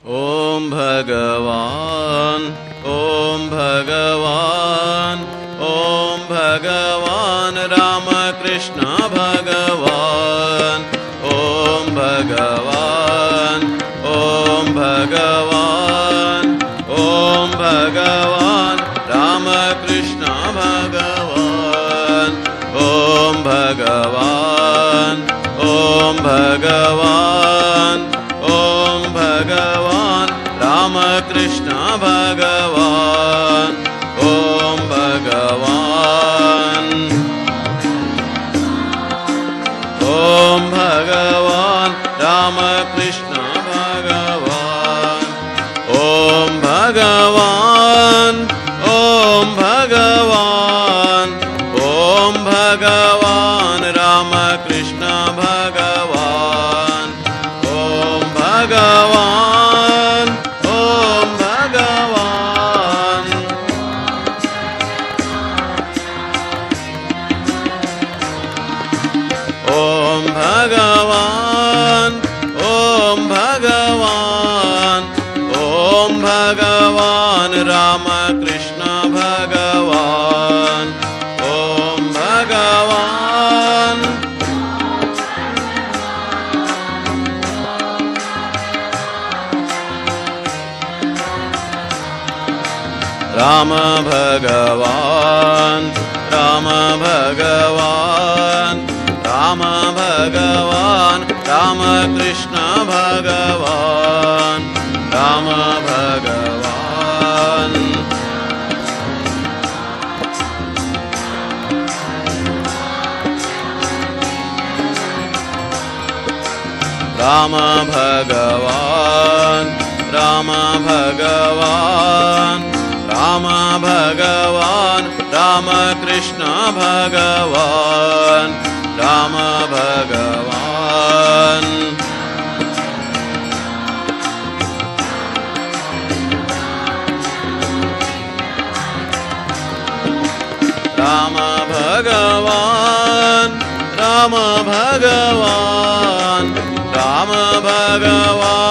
ॐ भगवान् ॐ भगवान् ॐ भगवान् रामकृष्ण भगवान् ॐ भगवान् ॐ भगवान् ॐ भगवान् रामकृष्ण भगवान् ॐ भगवान् ॐ भगवान् ॐ भगवान् रामकृष्ण भगवान् ॐ भगवान् ॐ भगवान् रामकृष्ण भगवान् ॐ भगवान् ॐ भगवान् ॐ भगवान् रामकृष्ण भगवान् ॐ भगवान् ॐ भगवान् ॐ भगवान् ॐ भगवान् ॐ भगवान् रामकृष्ण भगवान् ॐ भगवान् राम भगवान् राम भगवान् राम भगवान् रामकृष्ण भगवान् राम भगवान् राम भगवान् राम भगवान् राम भगवान् रामकृष्ण भगवान् राम भगवान् राम भगवान् राम भगवान् राम भगवान्